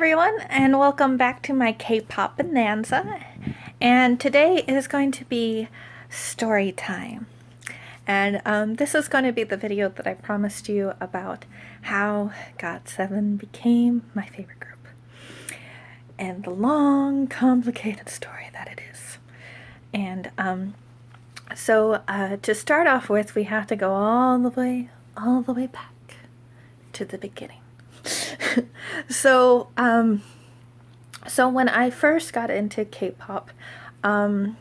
everyone, and welcome back to my K-pop bonanza. And today is going to be story time. And this is going to be the video that I promised you about how Got7 became my favorite group. And the long, complicated story that it is. And to start off with, we have to go all the way back to the beginning. So when I first got into K-pop, I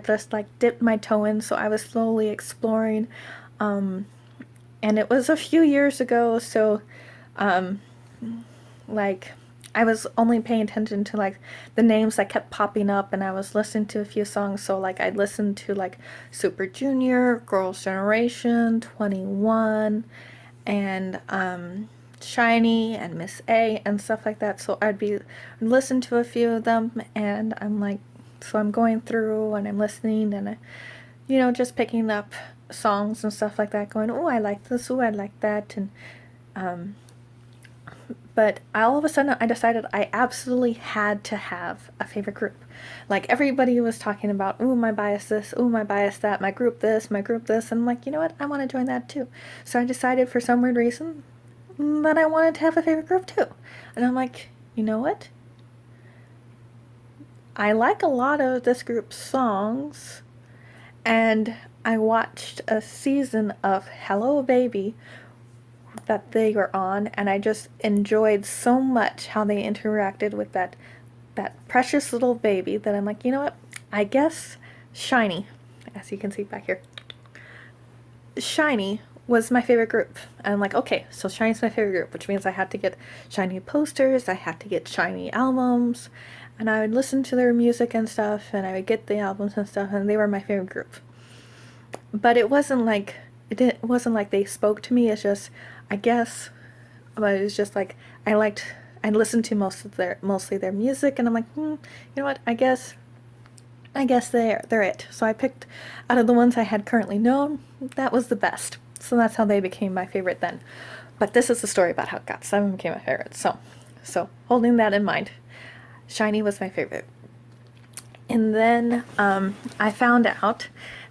just like dipped my toe in, so I was slowly exploring, and it was a few years ago, so like I was only paying attention to like the names that kept popping up, and I was listening to a few songs. So like I'd listen to like Super Junior, Girls' Generation, 21, and Shiny and Miss A and stuff like that. So I'd listen to a few of them, and I'm going through and I'm listening, and just picking up songs and stuff like that, going, oh, I like this, oh, I like that. And but all of a sudden I decided I absolutely had to have a favorite group. Like everybody was talking about, ooh, my bias this, ooh, my bias that, my group this, my group this, and I'm like, you know what, I want to join that too. So I decided for some weird reason that I wanted to have a favorite group too. And I'm like, you know what? I like a lot of this group's songs, and I watched a season of Hello Baby that they were on, and I just enjoyed so much how they interacted with that precious little baby that I'm like, you know what? I guess Shiny, as you can see back here, Shiny was my favorite group. And I'm like, okay, so Shiny's my favorite group, which means I had to get Shiny posters, I had to get Shiny albums, and I would listen to their music and stuff, and I would get the albums and stuff, and they were my favorite group. But it wasn't like they spoke to me. It's just, I guess, but it was just like I listened to mostly their music, and I'm like, you know what? I guess they're it. So I picked out of the ones I had currently known, that was the best. So that's how they became my favorite then. But this is the story about how Got7 became my favorite. So holding that in mind, Shiny was my favorite. And then I found out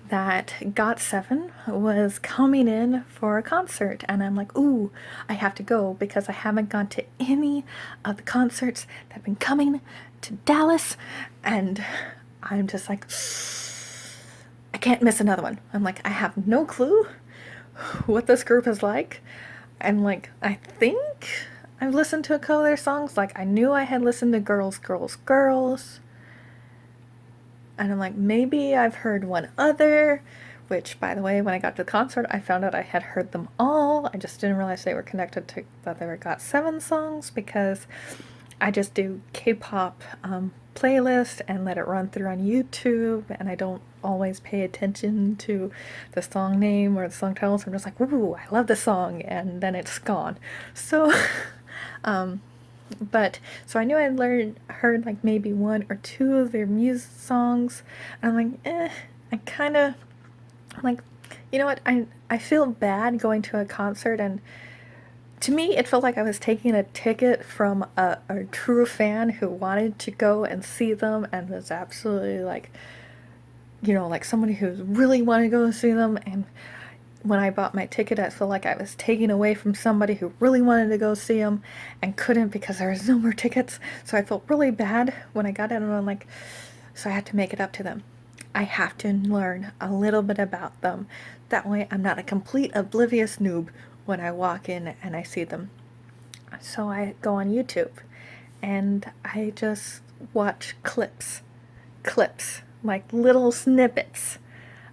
that Got7 was coming in for a concert, and I'm like, ooh, I have to go because I haven't gone to any of the concerts that have been coming to Dallas, and I'm just like, I can't miss another one. I'm like, I have no clue what this group is like. I'm like, I think I've listened to a couple of their songs. Like, I knew I had listened to Girls, Girls, Girls. And I'm like, maybe I've heard one other, which, by the way, when I got to the concert, I found out I had heard them all. I just didn't realize they were connected to, that they were Got7 songs, because I just do K-pop playlist and let it run through on YouTube, and I don't always pay attention to the song name or the song title, so I'm just like, ooh, I love this song, and then it's gone. So, so I knew I heard like maybe one or two of their music songs, and I'm like, I kind of, like, you know what, I feel bad going to a concert, and to me it felt like I was taking a ticket from a true fan who wanted to go and see them, and was absolutely like, like somebody who really wanted to go see them. And when I bought my ticket, I felt like I was taking away from somebody who really wanted to go see them and couldn't because there was no more tickets. So I felt really bad when I got it, and I'm like, so I had to make it up to them. I have to learn a little bit about them. That way I'm not a complete oblivious noob when I walk in and I see them. So I go on YouTube and I just watch clips, like little snippets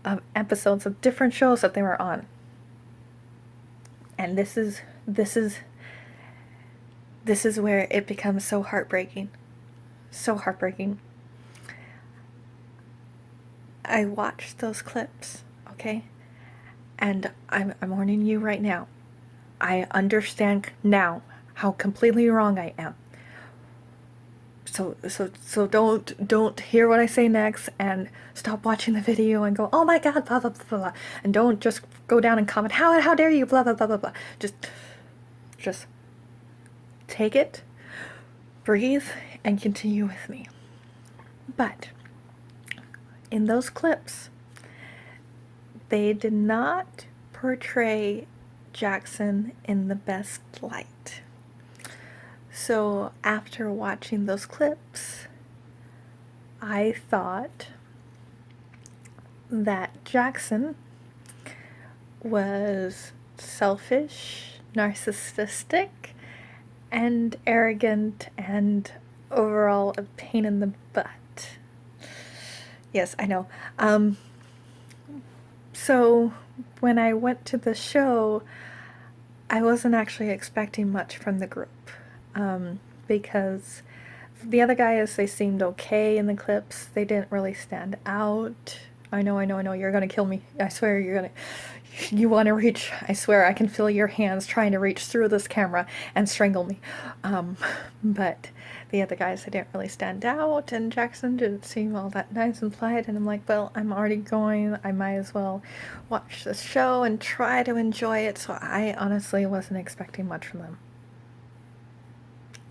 of episodes of different shows that they were on. And this is where it becomes so heartbreaking. So heartbreaking. I watched those clips, okay? And I'm warning you right now. I understand now how completely wrong I am. So don't hear what I say next and stop watching the video and go, oh my god, blah blah blah blah, and don't just go down and comment, how dare you, blah blah blah blah blah. Just take it breathe and continue with me. But in those clips, they did not portray Jackson in the best light. So after watching those clips, I thought that Jackson was selfish, narcissistic, and arrogant, and overall a pain in the butt. Yes, I know. So when I went to the show, I wasn't actually expecting much from the group, because the other guys, they seemed okay in the clips. They didn't really stand out. I know, you're gonna kill me. I swear you want to reach. I swear I can feel your hands trying to reach through this camera and strangle me. But the other guys, they didn't really stand out, and Jackson didn't seem all that nice and polite, and I'm like, well, I'm already going. I might as well watch this show and try to enjoy it, so I honestly wasn't expecting much from them.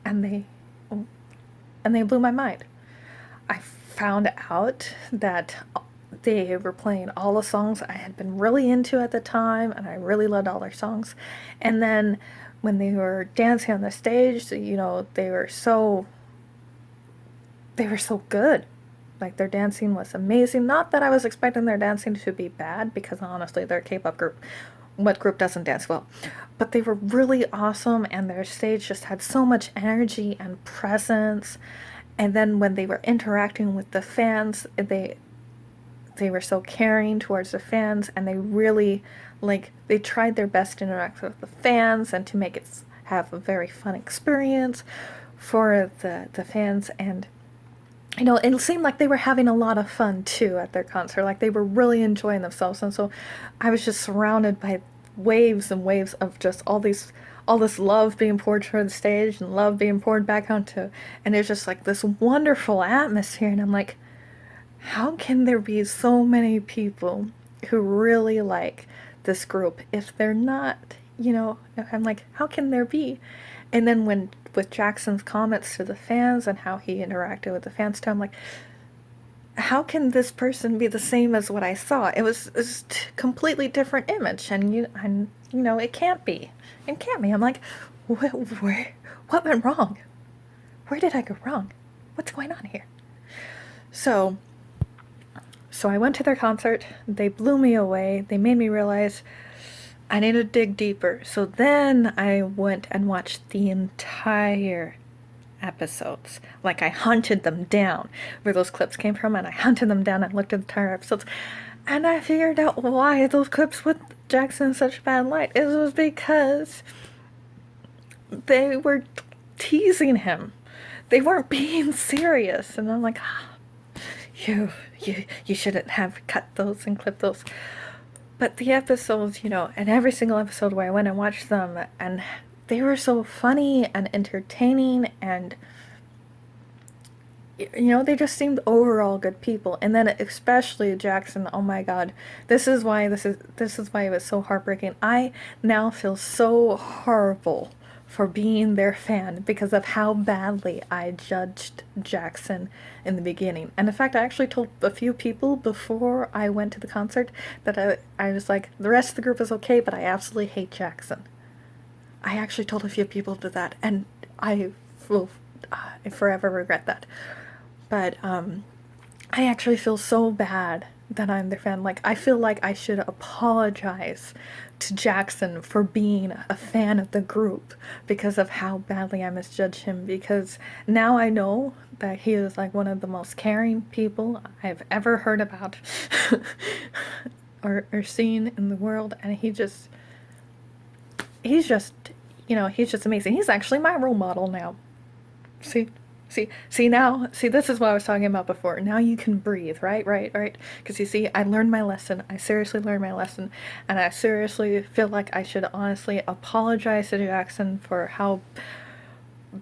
And they blew my mind. I found out that they were playing all the songs I had been really into at the time, and I really loved all their songs. And then when they were dancing on the stage, they were so good. Like, their dancing was amazing. Not that I was expecting their dancing to be bad, because honestly, they're a K-pop group. What group doesn't dance well? But they were really awesome, and their stage just had so much energy and presence. And then when they were interacting with the fans, they were so caring towards the fans, and they really, they tried their best to interact with the fans and to make it have a very fun experience for the fans. And it seemed like they were having a lot of fun too at their concert. Like, they were really enjoying themselves. And so I was just surrounded by waves and waves of just all this love being poured toward the stage and love being poured back onto, and there's just like this wonderful atmosphere. And I'm like, how can there be so many people who really like this group if they're not, I'm like, how can there be? And then with Jackson's comments to the fans and how he interacted with the fans too, I'm like, how can this person be the same as what I saw? It was a completely different image, and it can't be. It can't be. I'm like, what went wrong? Where did I go wrong? What's going on here? So I went to their concert. They blew me away. They made me realize I need to dig deeper. So then I went and watched the entire episodes. Like, I hunted them down where those clips came from, and I hunted them down and looked at the entire episodes. And I figured out why those clips put Jackson in such bad light. It was because they were teasing him. They weren't being serious. And I'm like, you shouldn't have cut those and clipped those. But the episodes, and every single episode where I went and watched them, and they were so funny and entertaining, and they just seemed overall good people. And then especially Jackson, oh my god, this is why it was so heartbreaking. I now feel so horrible for being their fan because of how badly I judged Jackson in the beginning. And in fact, I actually told a few people before I went to the concert that I was like, the rest of the group is okay, but I absolutely hate Jackson. I actually told a few people that, and I will forever regret that. But I actually feel so bad that I'm their fan. Like, I feel like I should apologize to Jackson for being a fan of the group because of how badly I misjudged him, because now I know that he is like one of the most caring people I've ever heard about or seen in the world, and he's just he's just amazing. He's actually my role model now. See, this is what I was talking about before. Now you can breathe, right? Because you see, I learned my lesson. I seriously learned my lesson, and I seriously feel like I should honestly apologize to Jackson for how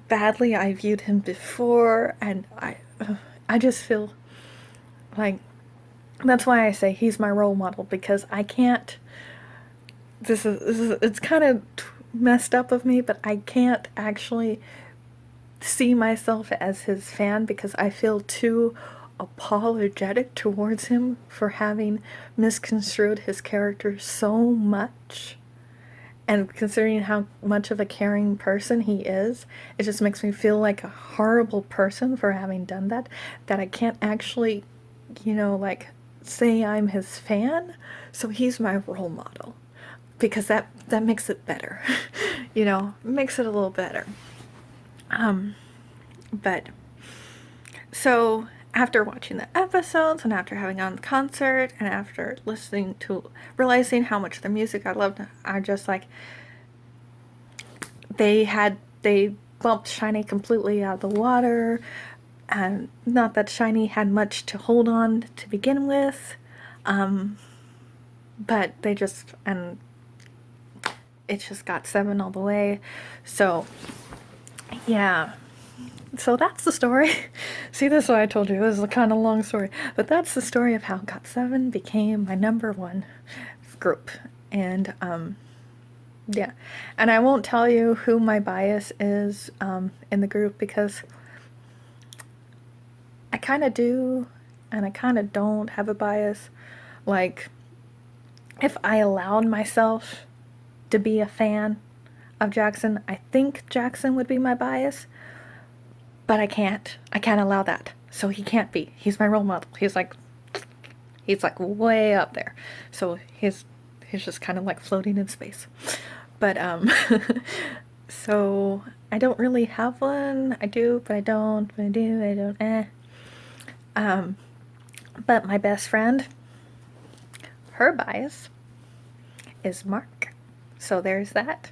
badly I viewed him before, and I just feel like that's why I say he's my role model, because I can't. It's kind of messed up of me, but I can't actually see myself as his fan because I feel too apologetic towards him for having misconstrued his character so much. And considering how much of a caring person he is, it just makes me feel like a horrible person for having done that, that I can't actually, like, say I'm his fan. So he's my role model. Because that makes it better. Makes it a little better. But, so after watching the episodes and after having gone to the concert and after realizing how much the music I loved, I just like, they bumped SHINee completely out of the water, and not that SHINee had much to hold on to begin with, but and it just Got7 all the way. So yeah, so that's the story. See, this is what I told you, it was a kind of long story, but that's the story of how Got7 became my #1 group. And yeah, and I won't tell you who my bias is in the group, because I kind of do and I kind of don't have a bias. Like, if I allowed myself to be a fan of Jackson, I think Jackson would be my bias, but I can't allow that. So he can't be. He's my role model. He's like way up there. So he's just kind of like floating in space. But so I don't really have one. I do, but I don't. But I do, I don't. But my best friend, her bias is Mark. So there's that.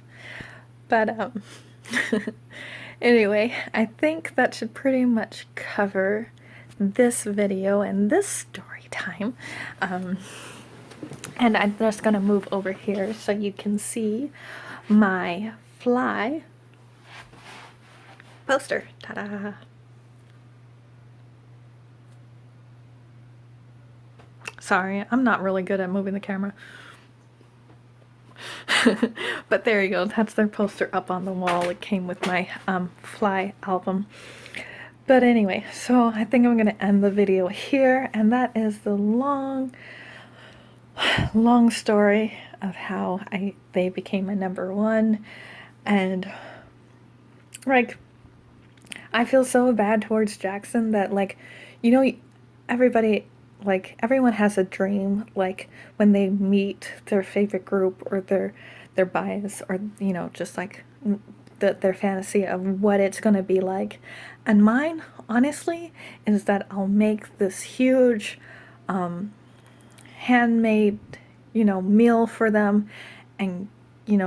But anyway, I think that should pretty much cover this video and this story time. And I'm just gonna move over here so you can see my fly poster. Ta-da! Sorry, I'm not really good at moving the camera. But there you go, that's their poster up on the wall. It came with my Fly album. But anyway, so I think I'm gonna end the video here, and that is the long story of how they became my #1. And like, I feel so bad towards Jackson that, like, everybody, like, everyone has a dream, like, when they meet their favorite group or their bias, or, just like their fantasy of what it's gonna be like. And mine, honestly, is that I'll make this huge handmade, meal for them, and,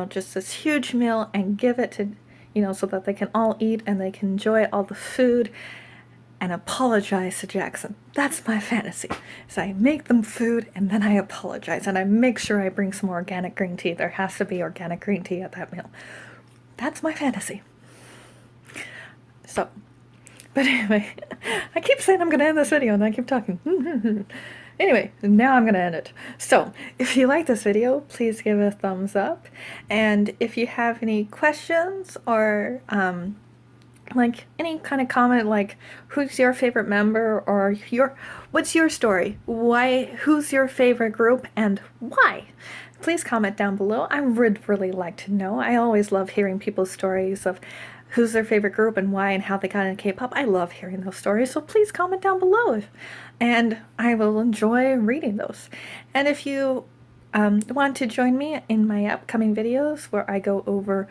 just this huge meal, and give it to, so that they can all eat and they can enjoy all the food, and apologize to Jackson. That's my fantasy. So I make them food and then I apologize, and I make sure I bring some organic green tea. There has to be organic green tea at that meal. That's my fantasy. So, but anyway, I keep saying I'm gonna end this video and I keep talking. Anyway, now I'm gonna end it. So, if you like this video, please give it a thumbs up. And if you have any questions, or like any kind of comment, like who's your favorite member, or what's your story? Who's your favorite group and why? Please comment down below. I would really like to know. I always love hearing people's stories of who's their favorite group and why, and how they got into K-pop. I love hearing those stories, so please comment down below, and I will enjoy reading those. And if you want to join me in my upcoming videos, where I go over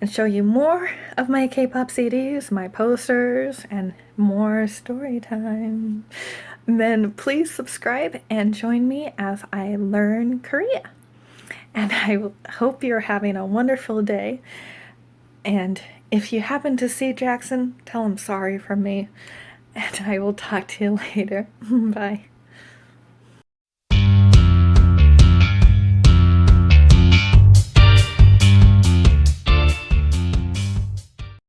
and show you more of my K-pop CDs, my posters, and more story time, then please subscribe and join me as I learn Korea. And I hope you're having a wonderful day. And if you happen to see Jackson, tell him sorry from me. And I will talk to you later. Bye.